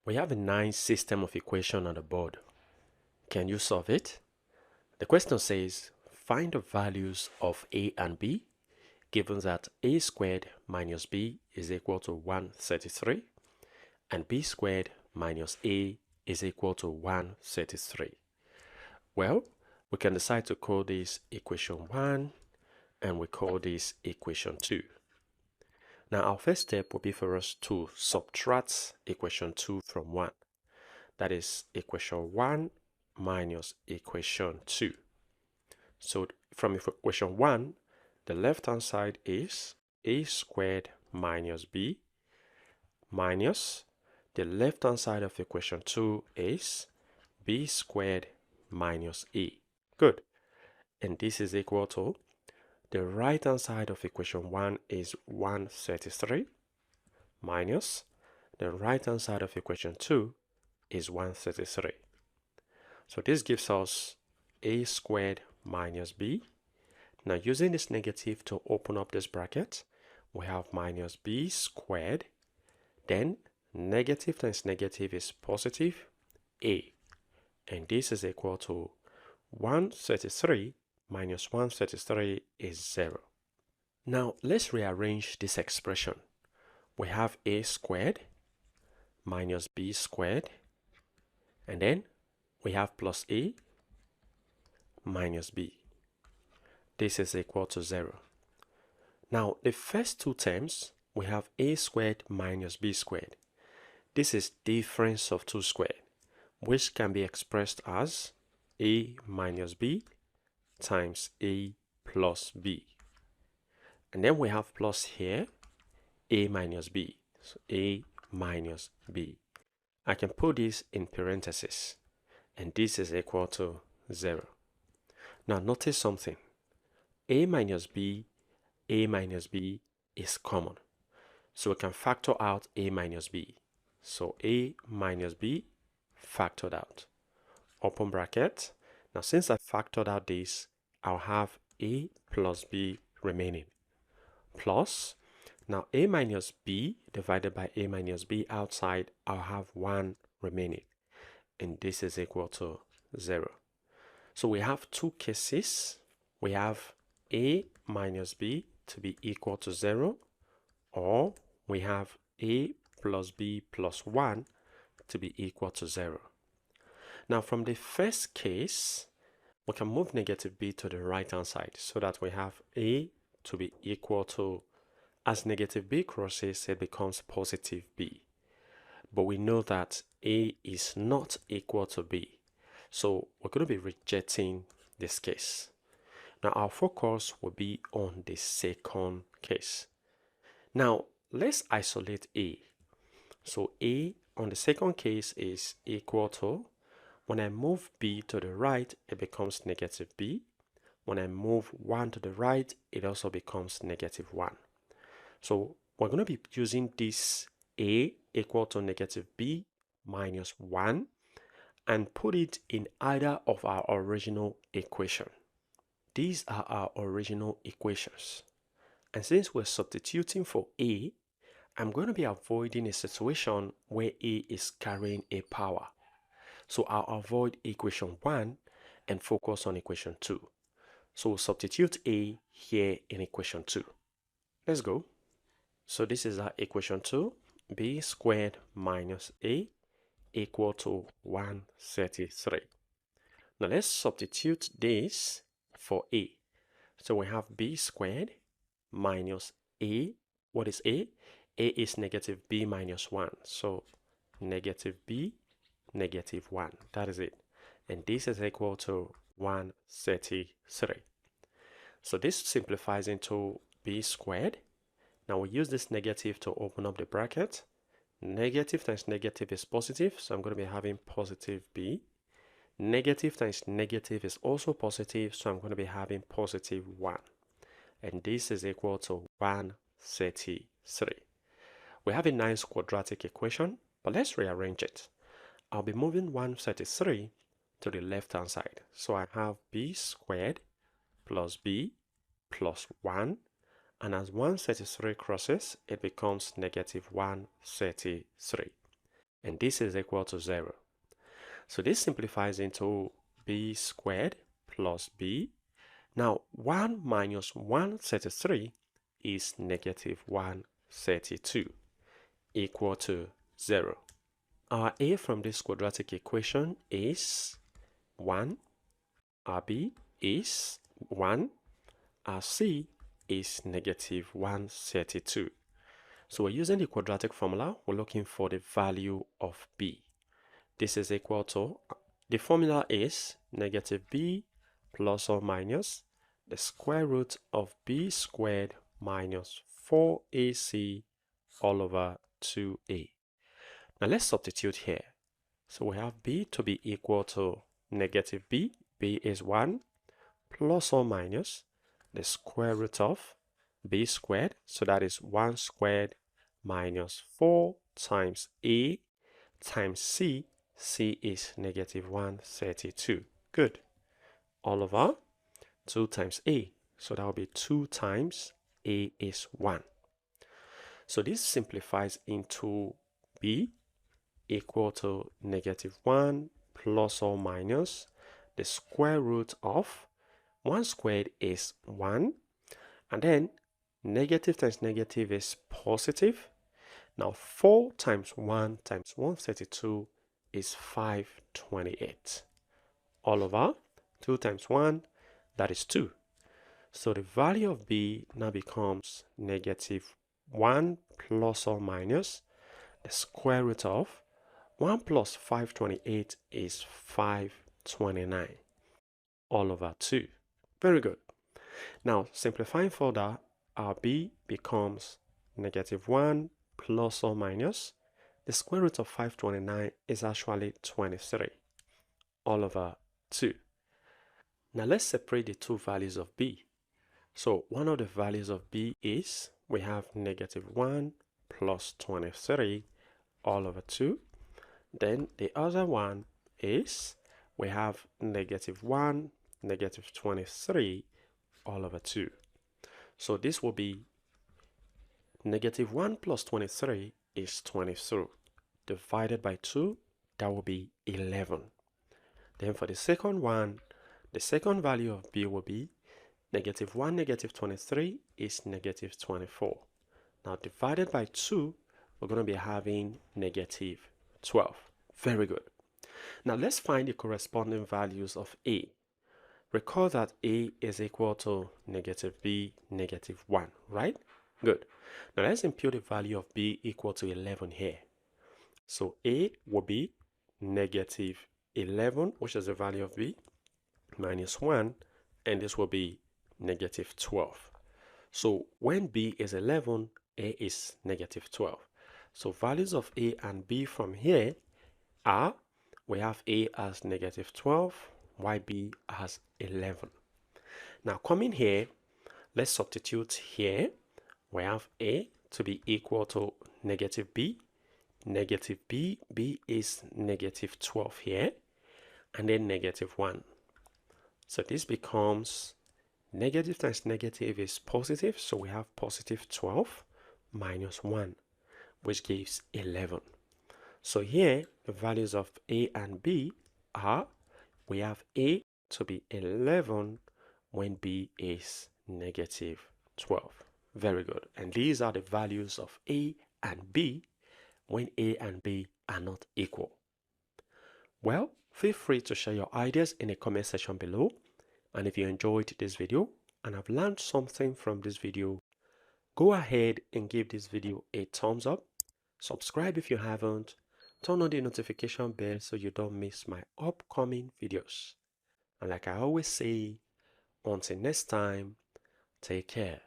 We have a nice system of equation on the board. Can you solve it? The question says, find the values of a and b, given that a squared minus b is equal to 133, and b squared minus a is equal to 133. Well, we can decide to call this equation 1, and we call this equation 2. Now, our first step will be for us to subtract equation 2 from 1. That is equation 1 minus equation 2. So from equation 1, the left-hand side is a squared minus b minus the left-hand side of equation 2 is b squared minus a. Good. And this is equal to the right-hand side of equation 1 is 133 minus the right-hand side of equation 2 is 133. So this gives us a squared minus b. Now using this negative to open up this bracket, we have minus b squared. Then negative times negative is positive a. And this is equal to 133 minus 133 is 0. Now let's rearrange this expression. We have a squared minus b squared, and then we have plus a minus b. This is equal to 0. Now the first two terms, we have a squared minus b squared. This is difference of 2 squared, which can be expressed as a minus b times a plus b. And then we have plus here, a minus b. So a minus b. I can put this in parentheses, and this is equal to 0. Now notice something. A minus b is common. So we can factor out a minus b. So a minus b factored out. Open bracket. Now since I factored out this, I'll have a plus b remaining. Plus, now a minus b divided by a minus b outside, I'll have 1 remaining. And this is equal to 0. So we have two cases. We have a minus b to be equal to 0, or we have a plus b plus 1 to be equal to 0. Now from the first case, we can move negative b to the right hand side so that we have a to be equal to, as negative b crosses, it becomes positive b. But we know that a is not equal to b. So we're going to be rejecting this case. Now our focus will be on the second case. Now let's isolate a. So a on the second case is equal to, when I move b to the right, it becomes negative b. When I move 1 to the right, it also becomes negative 1. So we're going to be using this a equal to negative b minus 1 and put it in either of our original equation. These are our original equations. And since we're substituting for a, I'm going to be avoiding a situation where a is carrying a power. So I'll avoid equation 1 and focus on equation 2. So we'll substitute a here in equation 2. Let's go. So this is our equation 2, b squared minus a equal to 133. Now let's substitute this for a. So we have b squared minus a. What is a? A is negative b minus 1. So negative b, negative 1. That is it. And this is equal to 133. So this simplifies into b squared. Now we use this negative to open up the bracket. Negative times negative is positive, so I'm going to be having positive b. Negative times negative is also positive, so I'm going to be having positive 1. And this is equal to 133. We have a nice quadratic equation, but let's rearrange it. I'll be moving 133 to the left-hand side. So I have b squared plus b plus 1. And as 133 crosses, it becomes negative 133. and this is equal to 0. So this simplifies into b squared plus b. Now 1 minus 133 is negative 132 equal to 0. Our a from this quadratic equation is 1, our b is 1, our c is negative 132. So we're using the quadratic formula. We're looking for the value of b. This is equal to, the formula is negative b plus or minus the square root of b squared minus 4ac all over 2a. Now let's substitute here. So we have b to be equal to negative b. B is 1 plus or minus the square root of b squared. So that is 1 squared minus 4 times a times c. C is negative 132. Good. All over 2 times a. So that will be 2 times a is 1. So this simplifies into b equal to negative 1 plus or minus the square root of 1 squared is 1. And then negative times negative is positive. Now 4 times 1 times 132 is 528. All over 2 times 1, that is 2. So the value of b now becomes negative 1 plus or minus the square root of 1 plus 528 is 529 all over 2. Very good. Now simplifying further, our b becomes negative 1 plus or minus the square root of 529 is actually 23 all over 2. Now let's separate the two values of b. So one of the values of b is we have negative 1 plus 23 all over 2. Then the other one is we have negative 1, negative 23 all over 2. So this will be negative 1 plus 23 is 23. Divided by 2, that will be 11. Then for the second one, the second value of b will be negative 1, negative 23 is negative 24. Now divided by 2, we're going to be having negative 12. Very good. Now let's find the corresponding values of a. Recall that a is equal to negative b, negative 1, right? Good. Now let's impute the value of b equal to 11 here. So a will be negative 11, which is the value of b, minus 1, and this will be negative 12. So when b is 11, a is negative 12. So values of a and b from here are, we have a as negative 12, while b as 11. Now coming here, let's substitute here. We have a to be equal to negative b. Negative b, b is negative 12 here, and then negative 1. So this becomes negative times negative is positive, so we have positive 12 minus 1, which gives 11. So here, the values of a and b are, we have a to be 11 when b is negative 12. Very good. And these are the values of a and b when a and b are not equal. Well, feel free to share your ideas in the comment section below. And if you enjoyed this video and have learned something from this video, go ahead and give this video a thumbs up. Subscribe if you haven't. Turn on the notification bell so you don't miss my upcoming videos. And like I always say, until next time, take care.